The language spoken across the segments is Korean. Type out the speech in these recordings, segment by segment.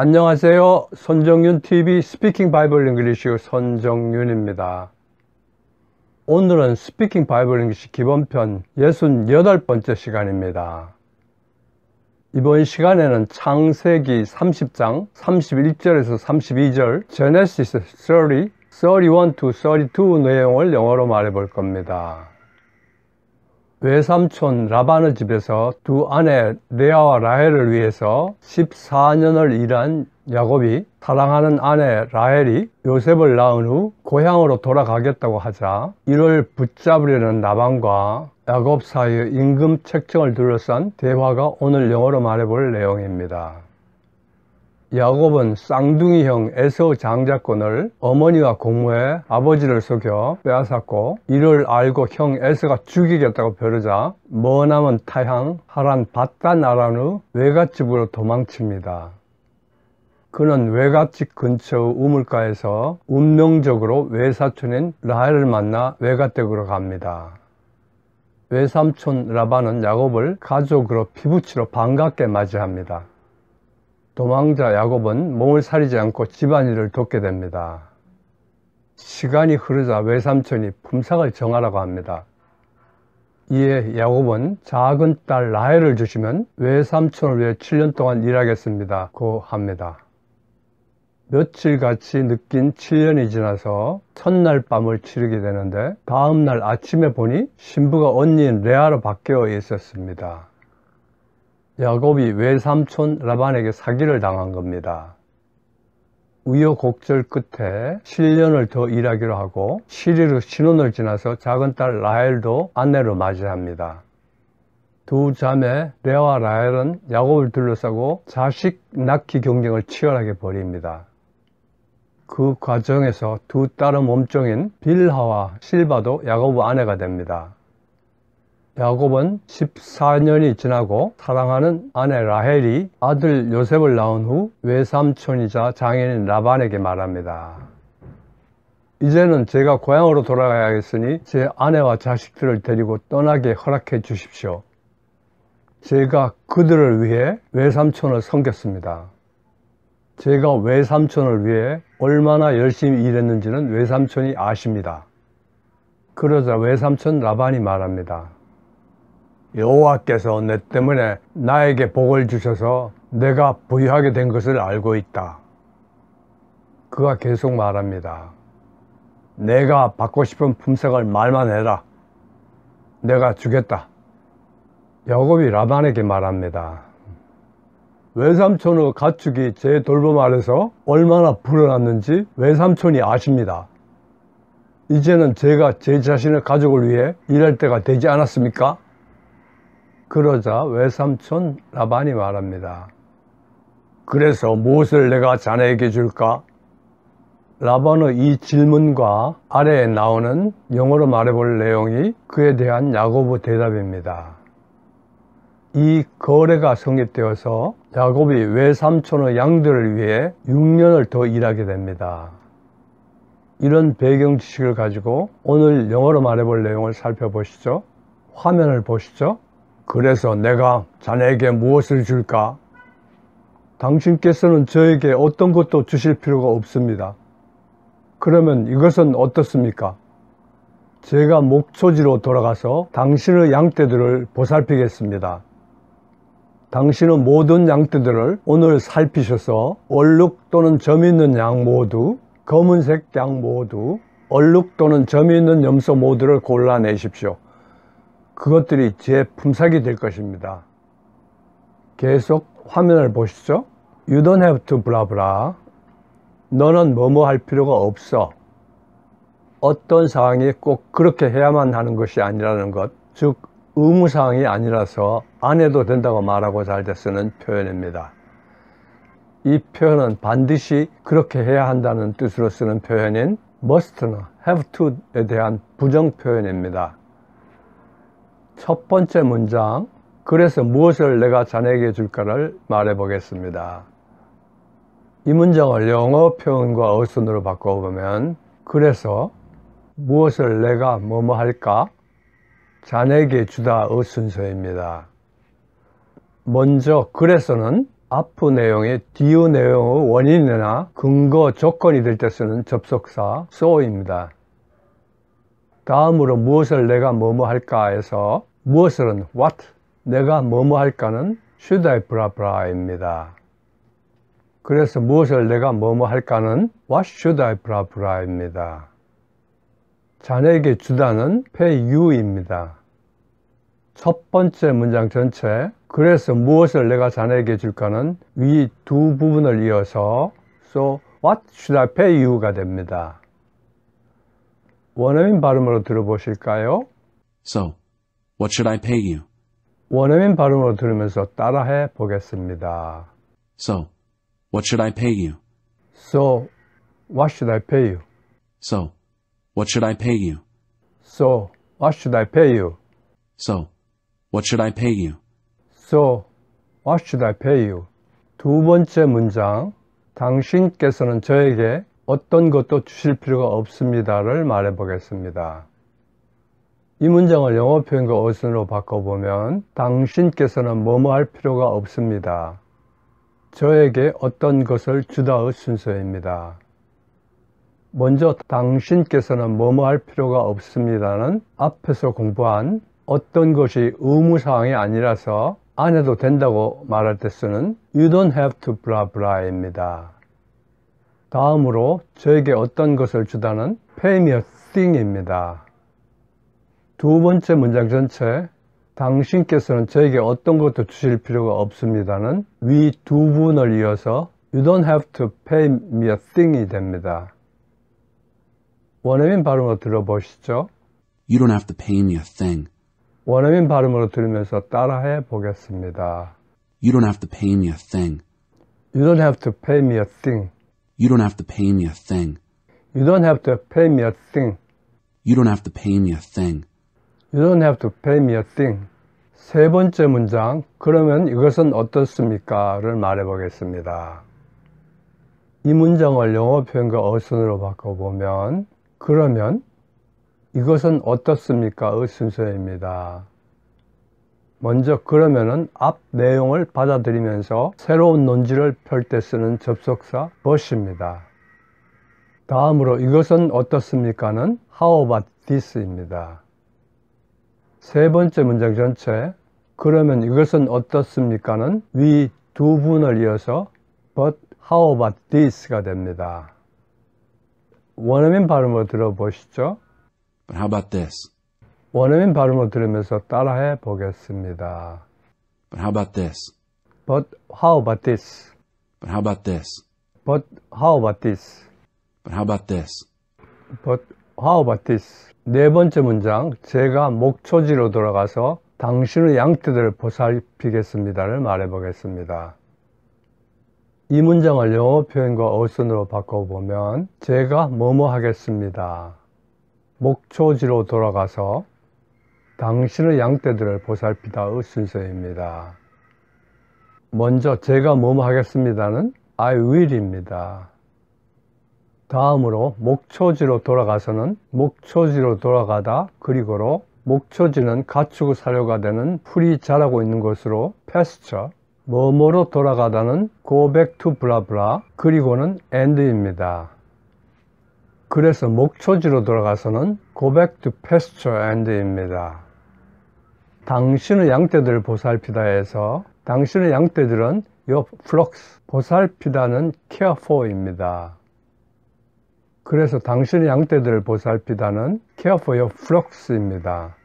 안녕하세요. 손정윤TV 스피킹 바이블 잉글리시 손정윤입니다. 오늘은 스피킹 바이블 잉글리시 기본편 68번째 시간입니다. 이번 시간에는 창세기 30장 31절에서 32절 Genesis 30, 31-32 내용을 영어로 말해 볼 겁니다. 외삼촌 라반의 집에서 두 아내 레아와 라헬을 위해서 14년을 일한 야곱이 사랑하는 아내 라헬이 요셉을 낳은 후 고향으로 돌아가겠다고 하자 이를 붙잡으려는 라반과 야곱 사이의 임금 책정을 둘러싼 대화가 오늘 영어로 말해볼 내용입니다. 야곱은 쌍둥이 형 에서 장자권을 어머니와 공모해 아버지를 속여 빼앗았고 이를 알고 형 에서가 죽이겠다고 벼르자 머나먼 타향 하란 밧단 아란의 외갓집으로 도망칩니다. 그는 외갓집 근처의 우물가에서 운명적으로 외사촌인 라헬을 만나 외갓댁으로 갑니다. 외삼촌 라반은 야곱을 가족으로 피부치로 반갑게 맞이합니다. 도망자 야곱은 몸을 사리지 않고 집안일을 돕게 됩니다. 시간이 흐르자 외삼촌이 품삯을 정하라고 합니다. 이에 야곱은 작은 딸 라헬을 주시면 외삼촌을 위해 7년 동안 일하겠습니다 고 합니다. 며칠같이 느낀 7년이 지나서 첫날 밤을 치르게 되는데 다음날 아침에 보니 신부가 언니인 레아로 바뀌어 있었습니다. 야곱이 외삼촌 라반에게 사기를 당한 겁니다. 우여곡절 끝에 7년을 더 일하기로 하고 7일 후 신혼을 지나서 작은 딸 라헬도 아내로 맞이합니다. 두 자매 레아와 라헬은 야곱을 둘러싸고 자식 낳기 경쟁을 치열하게 벌입니다. 그 과정에서 두 딸의 몸종인 빌하와 실바도 야곱의 아내가 됩니다. 야곱은 14년이 지나고 사랑하는 아내 라헬이 아들 요셉을 낳은 후 외삼촌이자 장인인 라반에게 말합니다. 이제는 제가 고향으로 돌아가야겠으니 제 아내와 자식들을 데리고 떠나게 허락해 주십시오. 제가 그들을 위해 외삼촌을 섬겼습니다. 제가 외삼촌을 위해 얼마나 열심히 일했는지는 외삼촌이 아십니다. 그러자 외삼촌 라반이 말합니다. 여호와께서 내 때문에 나에게 복을 주셔서 내가 부유하게 된 것을 알고 있다. 그가 계속 말합니다. 내가 받고 싶은 품삯을 말만 해라. 내가 주겠다. 야곱이 라반에게 말합니다. 외삼촌의 가축이 제 돌봄 아래서 얼마나 불어났는지 외삼촌이 아십니다. 이제는 제가 제 자신의 가족을 위해 일할 때가 되지 않았습니까? 그러자 외삼촌 라반이 말합니다. 그래서 무엇을 내가 자네에게 줄까? 라반의 이 질문과 아래에 나오는 영어로 말해볼 내용이 그에 대한 야곱의 대답입니다. 이 거래가 성립되어서 야곱이 외삼촌의 양들을 위해 6년을 더 일하게 됩니다. 이런 배경 지식을 가지고 오늘 영어로 말해볼 내용을 살펴보시죠. 화면을 보시죠. 그래서 내가 자네에게 무엇을 줄까? 당신께서는 저에게 어떤 것도 주실 필요가 없습니다. 그러면 이것은 어떻습니까? 제가 목초지로 돌아가서 당신의 양떼들을 보살피겠습니다. 당신의 모든 양떼들을 오늘 살피셔서 얼룩 또는 점이 있는 양 모두, 검은색 양 모두, 얼룩 또는 점이 있는 염소 모두를 골라내십시오. 그것들이 제 품삯이 될 것입니다. 계속 화면을 보시죠. You don't have to blah blah. 너는 뭐뭐 할 필요가 없어. 어떤 상황이 꼭 그렇게 해야만 하는 것이 아니라는 것, 즉 의무사항이 아니라서 안 해도 된다고 말하고자 할 때 쓰는 표현입니다. 이 표현은 반드시 그렇게 해야 한다는 뜻으로 쓰는 표현인 must나 have to에 대한 부정 표현입니다. 첫 번째 문장, 그래서 무엇을 내가 자네에게 줄까를 말해 보겠습니다. 이 문장을 영어 표현과 어순으로 바꿔보면 그래서 무엇을 내가 뭐뭐 할까? 자네에게 주다의 순서입니다. 먼저 그래서는 앞의 내용이 뒤의 내용의 원인이나 근거, 조건이 될 때 쓰는 접속사 so입니다. 다음으로 무엇을 내가 뭐뭐 할까에서 무엇을은 what, 내가 뭐뭐 할까는 should I blah blah입니다. 그래서 무엇을 내가 뭐뭐 할까는 what should I blah blah입니다. 자네에게 주다는 pay you입니다. 첫 번째 문장 전체 그래서 무엇을 내가 자네에게 줄까는 위 두 부분을 이어서 so what should I pay you가 됩니다. 원어민 발음으로 들어보실까요? So, what should I pay you? 원어민 발음으로 들으면서 따라해 보겠습니다. So, what should I pay you? So, what should I pay you? So, what should I pay you? So, what should I pay you? So, what should I pay you? So, what should I pay you? 두 번째 문장, 당신께서는 저에게 어떤 것도 주실 필요가 없습니다를 말해 보겠습니다. 이 문장을 영어 표현과 어순으로 바꿔보면 당신께서는 뭐뭐 할 필요가 없습니다. 저에게 어떤 것을 주다의 순서입니다. 먼저 당신께서는 뭐뭐 할 필요가 없습니다는 앞에서 공부한 어떤 것이 의무사항이 아니라서 안 해도 된다고 말할 때 쓰는 You don't have to blah blah입니다. 다음으로 저에게 어떤 것을 주다는 Pay me a thing입니다. 두 번째 문장 전체 당신께서는 저에게 어떤 것도 주실 필요가 없습니다는 위 두 부분을 이어서 You don't have to pay me a thing이 됩니다. 원어민 발음으로 들어보시죠. You don't have to pay me a thing. 원어민 발음으로 들으면서 따라해 보겠습니다. You don't have to pay me a thing. You don't have to pay me a thing. You don't have to pay me a thing. You don't have to pay me a thing. You don't have to pay me a thing. You don't have to pay me a thing. 세 번째 문장, 그러면 이것은 어떻습니까? 를 말해 보겠습니다. 이 문장을 영어 표현과 어순으로 바꿔보면 그러면 이것은 어떻습니까? 의 순서입니다. 먼저 그러면은 앞 내용을 받아들이면서 새로운 논지를 펼 때 쓰는 접속사 but입니다. 다음으로 이것은 어떻습니까는 how about this입니다. 세 번째 문장 전체 그러면 이것은 어떻습니까는 위 두 분을 이어서 but how about this가 됩니다. 원어민 발음으로 들어보시죠. But how about this? 원어민 발음으로 들으면서 따라해 보겠습니다. But how about this? But how about this? But how about this? But how about this? But how about this? But how about this? 네 번째 문장, 제가 목초지로 돌아가서 당신의 양떼들을 보살피겠습니다를 말해 보겠습니다. 이 문장을 영어 표현과 어순으로 바꿔보면 제가 뭐뭐 하겠습니다. 목초지로 돌아가서 당신의 양떼들을 보살피다의 순서입니다. 먼저 제가 뭐뭐 하겠습니다는 I will입니다. 다음으로 목초지로 돌아가서는 목초지로 돌아가다 그리고로 목초지는 가축의 사료가 되는 풀이 자라고 있는 곳으로 pasture, 뭐뭐로 돌아가다는 go back to blah blah 그리고는 and입니다. 그래서 목초지로 돌아가서는 go back to pasture and입니다. 당신의 양떼들을 보살피다 해서 당신의 양떼들은 your flocks, 보살피다는 care for입니다. 그래서 당신의 양떼들을 보살피다는 care for your flocks입니다.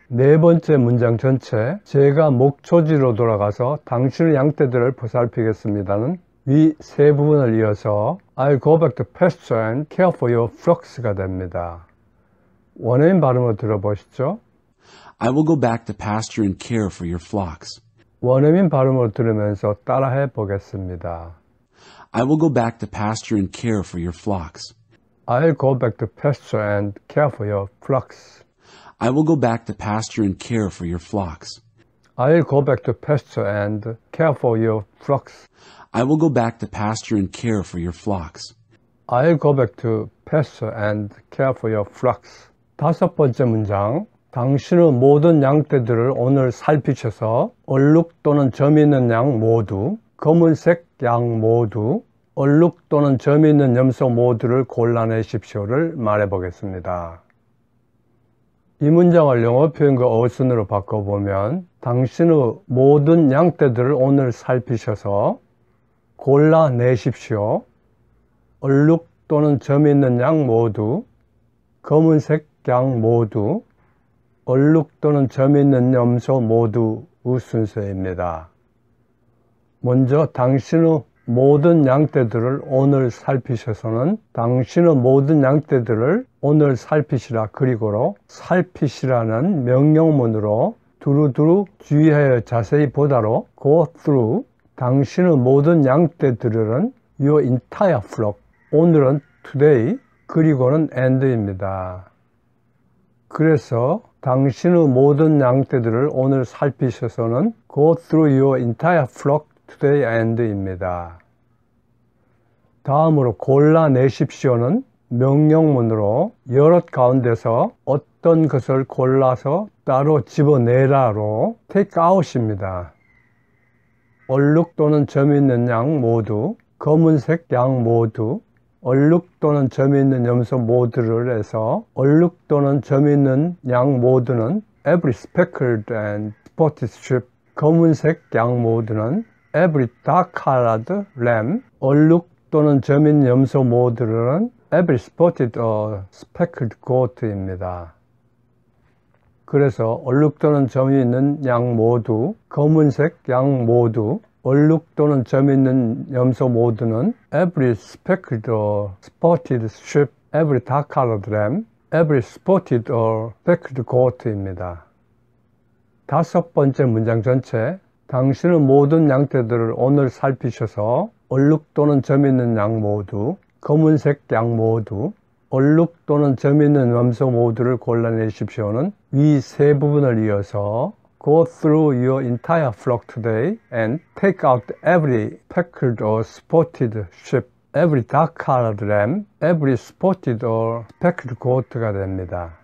네 번째 문장 전체 제가 목초지로 돌아가서 당신의 양떼들을 보살피겠습니다는 위 세 부분을 이어서 I'll go back to pasture and care for your flocks가 됩니다. 원어민 발음으로 들어보시죠. I will go back to pasture and care for your flocks. 원어민 발음으로 들으면서 따라해 보겠습니다. I will go back to pasture and care for your flocks. I'll go back to pasture and care for your flocks. I will go back to pasture and care for your flocks. I'll go back to pasture and care for your flocks. I will go back to pasture and care for your flocks. I'll go back to pasture and care for your flocks. 다섯 번째 문장, 당신의 모든 양떼들을 오늘 살피셔서 얼룩 또는 점 있는 양 모두, 검은색 양 모두, 얼룩 또는 점 있는 염소 모두를 골라내십시오를 말해보겠습니다. 이 문장을 영어 표현과 어순으로 바꿔보면 당신의 모든 양떼들을 오늘 살피셔서 골라내십시오. 얼룩 또는 점 있는 양 모두, 검은색 양 모두, 얼룩 또는 점 있는 염소 모두의 순서입니다. 먼저 당신의 모든 양떼들을 오늘 살피셔서는 당신의 모든 양떼들을 오늘 살피시라. 그리고로 살피시라는 명령문으로 두루두루 주의하여 자세히 보다로 go through 당신의 모든 양떼들은 your entire flock 오늘은 today 그리고는 and입니다. 그래서 당신의 모든 양떼들을 오늘 살피셔서는 go through your entire flock today and입니다. 다음으로 골라내십시오는 명령문으로 여럿 가운데서 어떤 것을 골라서 따로 집어내라로 take out입니다. 얼룩 또는 점 있는 양 모두, 검은색 양 모두, 얼룩 또는 점 있는 염소 모두를 해서 얼룩 또는 점 있는 양 모두는 every speckled and spotted sheep, 검은색 양 모두는 every dark-colored lamb, 얼룩 또는 점 있는 염소 모두는 every spotted or speckled goat입니다. 그래서 얼룩 또는 점이 있는 양 모두, 검은색 양 모두, 얼룩 또는 점 있는 염소 모두는 every speckled or spotted sheep, every dark-colored lamb, every spotted or speckled goat입니다. 다섯 번째 문장 전체, 당신의 모든 양떼들을 오늘 살피셔서 얼룩 또는 점 있는 양 모두, 검은색 양 모두, 얼룩 또는 점 있는 염소 모두를 골라내십시오는 위 세 부분을 이어서 go through your entire flock today and take out every speckled or spotted sheep, every dark-colored lamb, every spotted or speckled goat가 됩니다.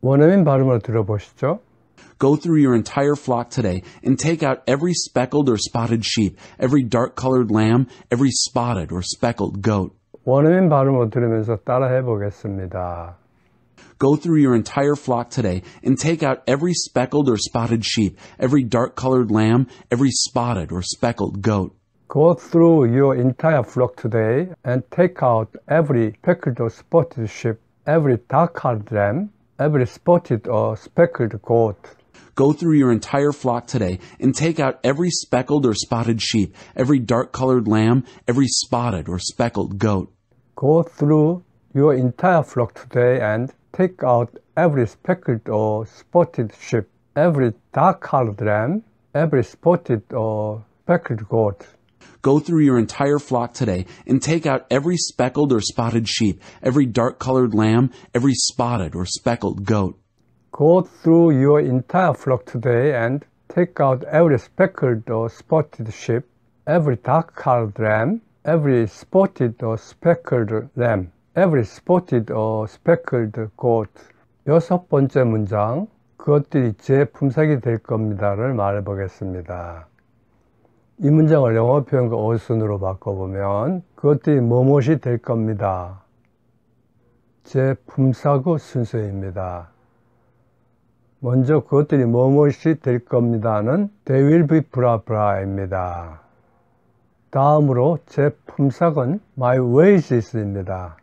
원어민 발음을 들어보시죠. Go through your entire flock today and take out every speckled or spotted sheep, every dark-colored lamb, every spotted or speckled goat. 원어민 발음을 들으면서 따라해 보겠습니다. Go through your entire flock today and take out every speckled or spotted sheep, every dark-colored lamb, every spotted or speckled goat. Go through your entire flock today and take out every speckled or spotted sheep, every dark-colored lamb, every spotted or speckled goat. Go through your entire flock today and take out every speckled or spotted sheep, every dark-colored lamb, every spotted or speckled goat. Go through your entire flock today and take out every speckled or spotted sheep, every dark-colored lamb, every spotted or speckled goat. Go through your entire flock today and take out every speckled or spotted sheep, every dark-colored lamb, every spotted or speckled goat. Go through your entire flock today and take out every speckled or spotted sheep, every dark-colored lamb, every spotted or speckled lamb, every spotted or speckled goat. 여섯 번째 문장, 그것들이 제 품삯이 될 겁니다를 말해보겠습니다. 이 문장을 영어 표현과 어순으로 바꿔보면 그것들이 뭐뭇이 될 겁니다. 제 품삯의 순서입니다. 먼저 그것들이 뭐뭇이 될 겁니다는 They will be blah blah입니다. 다음으로 제 품삯은 My wages입니다.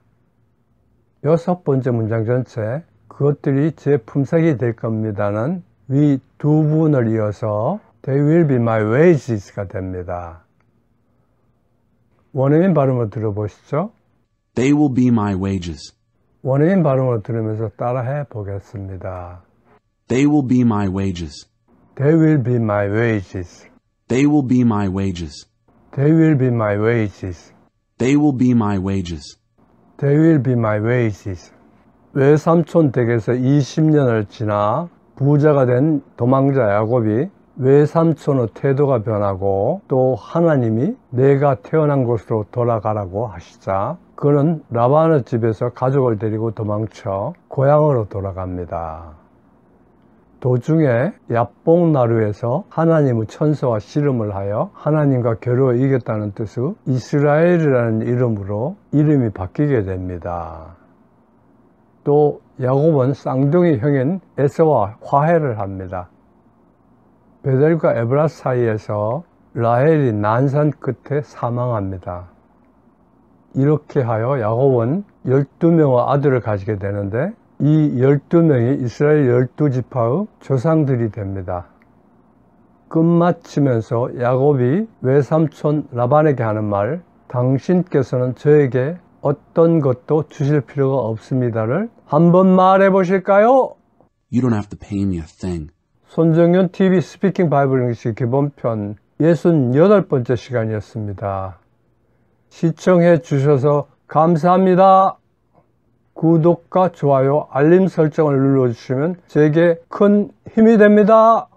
여섯 번째 문장 전체 그것들이 제 품삯이 될 겁니다는 위 두 부분을 이어서 They will be my wages가 됩니다. 원어민 발음을 들어보시죠. They will be my wages. 원어민 발음을 들으면서 따라해 보겠습니다. They will be my wages. They will be my wages. They will be my wages. They will be my wages. They will be my wages. They will be my wages. 외삼촌 댁에서 20년을 지나 부자가 된 도망자 야곱이 외삼촌의 태도가 변하고 또 하나님이 내가 태어난 곳으로 돌아가라고 하시자 그는 라반의 집에서 가족을 데리고 도망쳐 고향으로 돌아갑니다. 도중에 야복나루에서 하나님의 천사와 씨름을 하여 하나님과 겨루어 이겼다는 뜻의 이스라엘이라는 이름으로 이름이 바뀌게 됩니다. 또 야곱은 쌍둥이 형인 에서와 화해를 합니다. 베델과 에브라 사이에서 라헬이 난산 끝에 사망합니다. 이렇게 하여 야곱은 12명의 아들을 가지게 되는데 이 12명이 이스라엘 12지파의 조상들이 됩니다. 끝마치면서 야곱이 외삼촌 라반에게 하는 말, 당신께서는 저에게 어떤 것도 주실 필요가 없습니다를 한번 말해 보실까요? You don't have to pay me a thing. 손정윤 TV 스피킹 바이블 잉글리시 기본편 68번째 시간이었습니다. 시청해 주셔서 감사합니다. 구독과 좋아요, 알림 설정을 눌러주시면 제게 큰 힘이 됩니다.